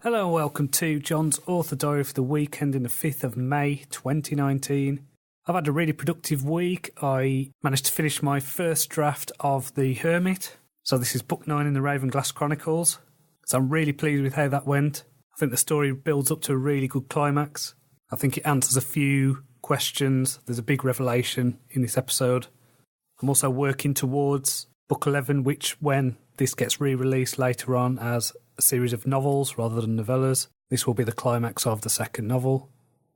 Hello and welcome to John's Author Diary for the weekend in the 5th of May 2019. I've had a really productive week. I managed to finish my first draft of The Hermit. So this is book 9 in the Ravenglass Chronicles. So I'm really pleased with how that went. I think the story builds up to a really good climax. I think it answers a few questions. There's a big revelation in this episode. I'm also working towards book 11, which when this gets re-released later on as a series of novels rather than novellas, this will be the climax of the second novel.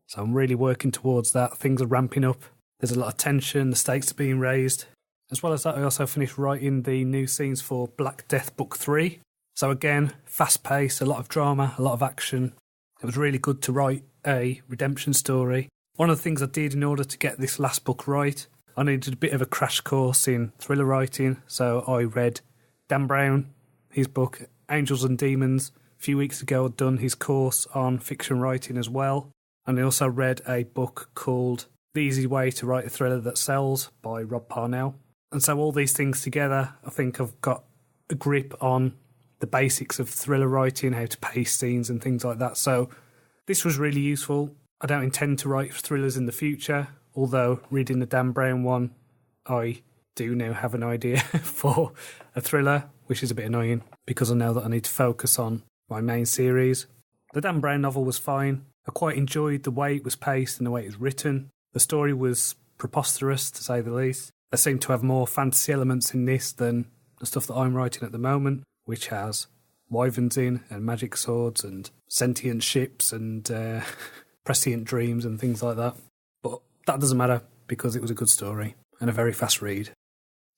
So I'm really working towards that. Things are ramping up. There's a lot of tension. The stakes are being raised. As well as that, I also finished writing the new scenes for Black Death Book 3. So again, fast-paced, a lot of drama, a lot of action. It was really good to write a redemption story. One of the things I did in order to get this last book right, I needed a bit of a crash course in thriller writing. So I read Dan Brown, his book Angels and Demons. A few weeks ago I'd done his course on fiction writing as well. And I also read a book called The Easy Way to Write a Thriller That Sells by Rob Parnell. And so all these things together, I think I've got a grip on the basics of thriller writing, how to pace scenes and things like that. So this was really useful. I don't intend to write thrillers in the future, although reading the Dan Brown one, I do now have an idea for a thriller, which is a bit annoying because I know that I need to focus on my main series. The Dan Brown novel was fine. I quite enjoyed the way it was paced and the way it was written. The story was preposterous, to say the least. There seemed to have more fantasy elements in this than the stuff that I'm writing at the moment, which has wyverns in and magic swords and sentient ships and prescient dreams and things like that. But that doesn't matter because it was a good story and a very fast read.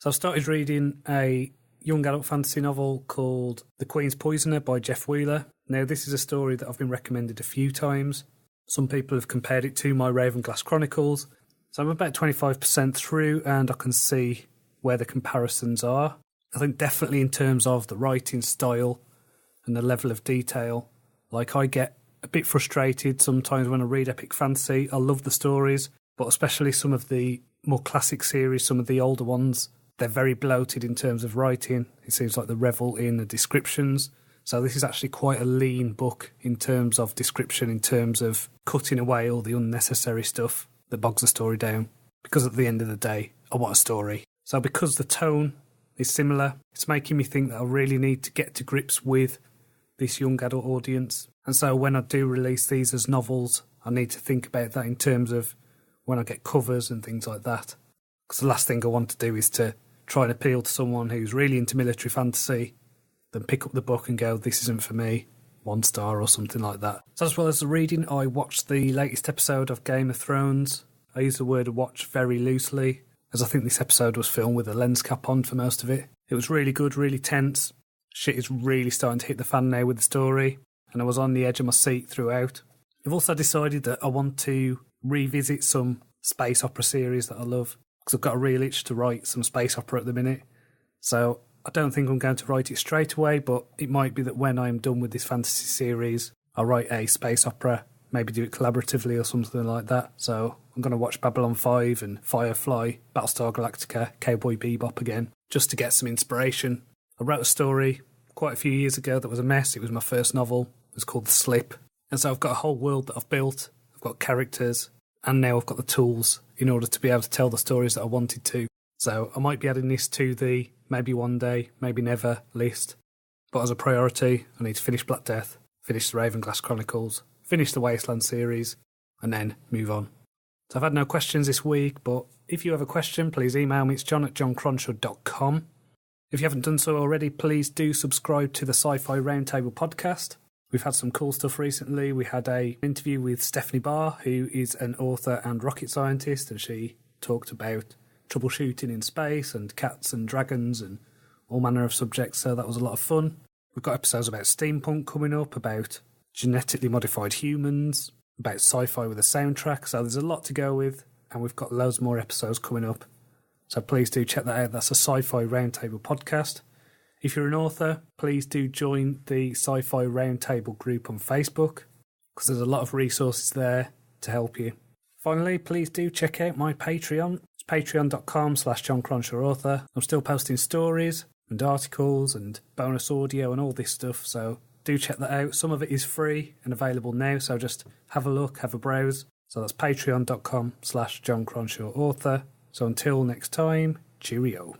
So I've started reading a young adult fantasy novel called The Queen's Poisoner by Jeff Wheeler. Now, this is a story that I've been recommended a few times. Some people have compared it to my Ravenglass Chronicles. So I'm about 25% through and I can see where the comparisons are. I think definitely in terms of the writing style and the level of detail. Like, I get a bit frustrated sometimes when I read epic fantasy. I love the stories, but especially some of the more classic series, some of the older ones, they're very bloated in terms of writing. It seems like they revel in the descriptions. So this is actually quite a lean book in terms of description, in terms of cutting away all the unnecessary stuff that bogs the story down. Because at the end of the day, I want a story. So because the tone is similar, it's making me think that I really need to get to grips with this young adult audience. And so when I do release these as novels, I need to think about that in terms of when I get covers and things like that. Because the last thing I want to do is to try and appeal to someone who's really into military fantasy, then pick up the book and go, this isn't for me, 1 star or something like that. So as well as the reading, I watched the latest episode of Game of Thrones. I use the word watch very loosely, as I think this episode was filmed with a lens cap on for most of it. It was really good, really tense. Shit is really starting to hit the fan now with the story, and I was on the edge of my seat throughout. I've also decided that I want to revisit some space opera series that I love, because I've got a real itch to write some space opera at the minute. So I don't think I'm going to write it straight away, but it might be that when I'm done with this fantasy series, I'll write a space opera, maybe do it collaboratively or something like that. So I'm going to watch Babylon 5 and Firefly, Battlestar Galactica, Cowboy Bebop again, just to get some inspiration. I wrote a story quite a few years ago that was a mess. It was my first novel. It was called The Slip. And so I've got a whole world that I've built. I've got characters, and now I've got the tools in order to be able to tell the stories that I wanted to. So I might be adding this to the maybe one day, maybe never list. But as a priority, I need to finish Black Death, finish the Ravenglass Chronicles, finish the Wasteland series, and then move on. So I've had no questions this week, but if you have a question, please email me. It's john@johncronshaw.com. If you haven't done so already, please do subscribe to the Sci-Fi Roundtable podcast. We've had some cool stuff recently. We had an interview with Stephanie Barr, who is an author and rocket scientist, and she talked about troubleshooting in space and cats and dragons and all manner of subjects, so that was a lot of fun. We've got episodes about steampunk coming up, about genetically modified humans, about sci-fi with a soundtrack, so there's a lot to go with, and we've got loads more episodes coming up. So please do check that out. That's a Sci-Fi Roundtable podcast. If you're an author, please do join the Sci-Fi Roundtable group on Facebook, because there's a lot of resources there to help you. Finally, please do check out my Patreon. It's patreon.com/JohnCronshawAuthor. I'm still posting stories and articles and bonus audio and all this stuff, so do check that out. Some of it is free and available now, so just have a look, have a browse. So that's patreon.com/John Cronshaw author. So until next time, cheerio.